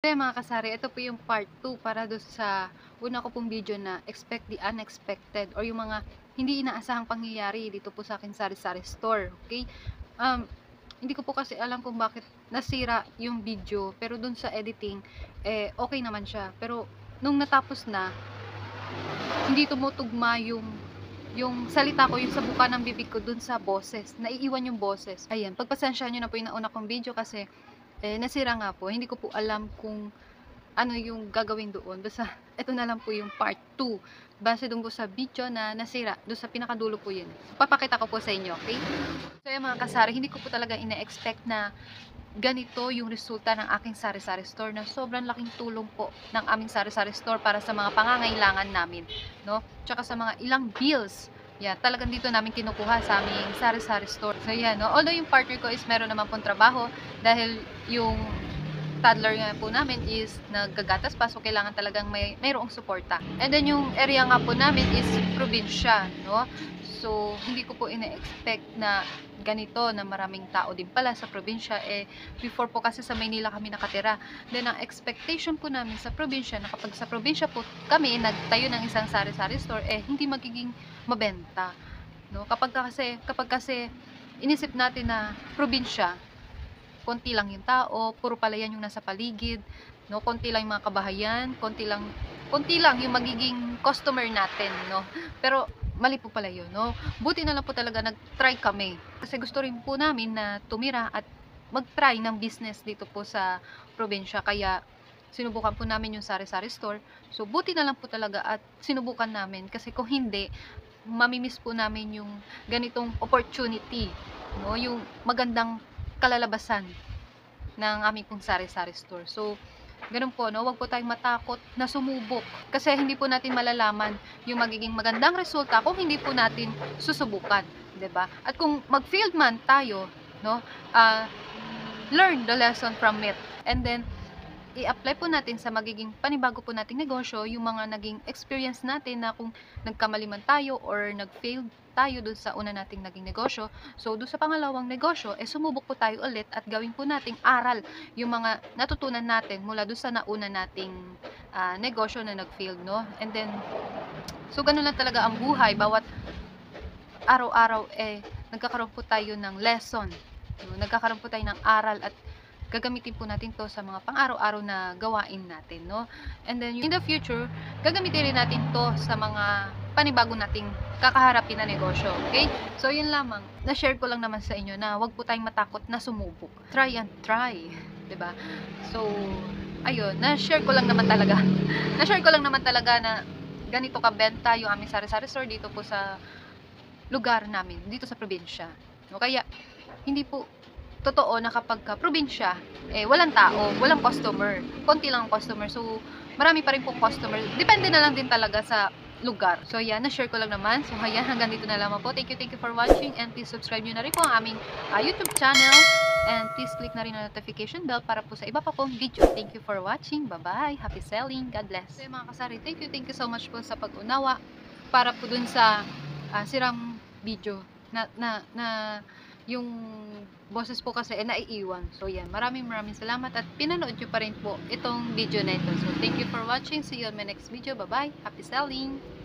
Kaya mga kasari, ito po yung part 2 para doon sa una ko pong video na expect the unexpected or yung mga hindi inaasahang pangyayari dito po sa akin sari-sari store, okay? Hindi ko po kasi alam kung bakit nasira yung video, pero doon sa editing, okay naman siya. Pero nung natapos na, hindi tumutugma yung salita ko, yung sa buka ng bibig ko dun sa boses. Naiiwan yung boses. Ayan, pagpasensyahan nyo na po yung nauna kong video kasi nasira nga po. Hindi ko po alam kung ano yung gagawin doon. Basta, ito na lang po yung part 2. Base doon po sa video na nasira. Doon sa pinakadulo po yun. So, papakita ko po sa inyo, okay? So, yung mga kasari, hindi ko po talaga ina-expect na ganito yung resulta ng aking sari-sari store na sobrang laking tulong po ng aming sari-sari store para sa mga pangangailangan namin, no? Tsaka sa mga ilang bills. Yeah, talagang dito namin kinukuha sa aming sari-sari store. So, yeah, no? Although yung partner ko is meron naman pong trabaho dahil yung toddler nga po namin is naggagatas pa, so kailangan talagang mayroong suporta. And then yung area nga po namin is probinsya, no? So hindi ko po ina-expect na ganito na maraming tao din pala sa probinsya. Before po kasi sa Maynila kami nakatira. Then ang expectation po namin sa probinsya na kapag sa probinsya po kami nagtayo ng isang sari-sari store, hindi magiging mabenta, no? Kapag kasi inisip natin na probinsya, konti lang yung tao, puro palayan yung nasa paligid, no? Konti lang yung mga kabahayan, konti lang yung magiging customer natin, no? Pero mali po pala yun, no? Buti na lang po talaga nag-try kami. Kasi gusto rin po namin na tumira at mag-try ng business dito po sa probinsya. Kaya sinubukan po namin yung sari-sari store. So buti na lang po talaga at sinubukan namin. Kasi kung hindi, mamimiss po namin yung ganitong opportunity, no? Yung magandang kalalabasan ng aming pong sari-sari store. So, ganun po, no? Huwag po tayong matakot na sumubok. Kasi hindi po natin malalaman yung magiging magandang resulta kung hindi po natin susubukan, 'di ba? At kung mag-failed man tayo, no? Learn the lesson from it. And then i-apply po natin sa magiging panibago po nating negosyo yung mga naging experience natin na kung nagkamali man tayo or nag-failed tayo dun sa una nating naging negosyo. So, dun sa pangalawang negosyo, sumubok po tayo ulit at gawin po nating aral yung mga natutunan natin mula dun sa nauna nating negosyo na nag-failed, no? And then, so ganun lang talaga ang buhay. Bawat araw-araw, nagkakaroon po tayo ng lesson. No? Nagkakaroon po tayo ng aral at gagamitin po natin to sa mga pang-araw-araw na gawain natin, no? And then, in the future, gagamitin rin natin to sa mga panibago nating kakaharapin na negosyo, okay? So, yun lamang. Na-share ko lang naman sa inyo na wag po tayong matakot na sumubok. Try and try, 'di ba? So, ayun, na-share ko lang naman talaga. Na-share ko lang naman talaga na ganito kabenta yung aming sari-sari store dito po sa lugar namin, dito sa probinsya. No? Kaya, hindi po totoo na kapag probinsya, walang tao, walang customer. Konti lang ang customer. So, marami pa rin pong customer. Depende na lang din talaga sa lugar. So, yan, na-share ko lang naman. So, ayan, hanggang dito na lamang po. Thank you for watching. And please subscribe nyo na rin po ang aming YouTube channel. And please click na rin ang notification bell para po sa iba pa pong video. Thank you for watching. Bye-bye. Happy selling. God bless. So, mga kasari, thank you so much po sa pag-unawa para po dun sa sirang video na yung boses po kasi naiiwan. So yan, maraming salamat at pinanood nyo pa rin po itong video na ito. So thank you for watching. See you on my next video. Bye bye. Happy selling.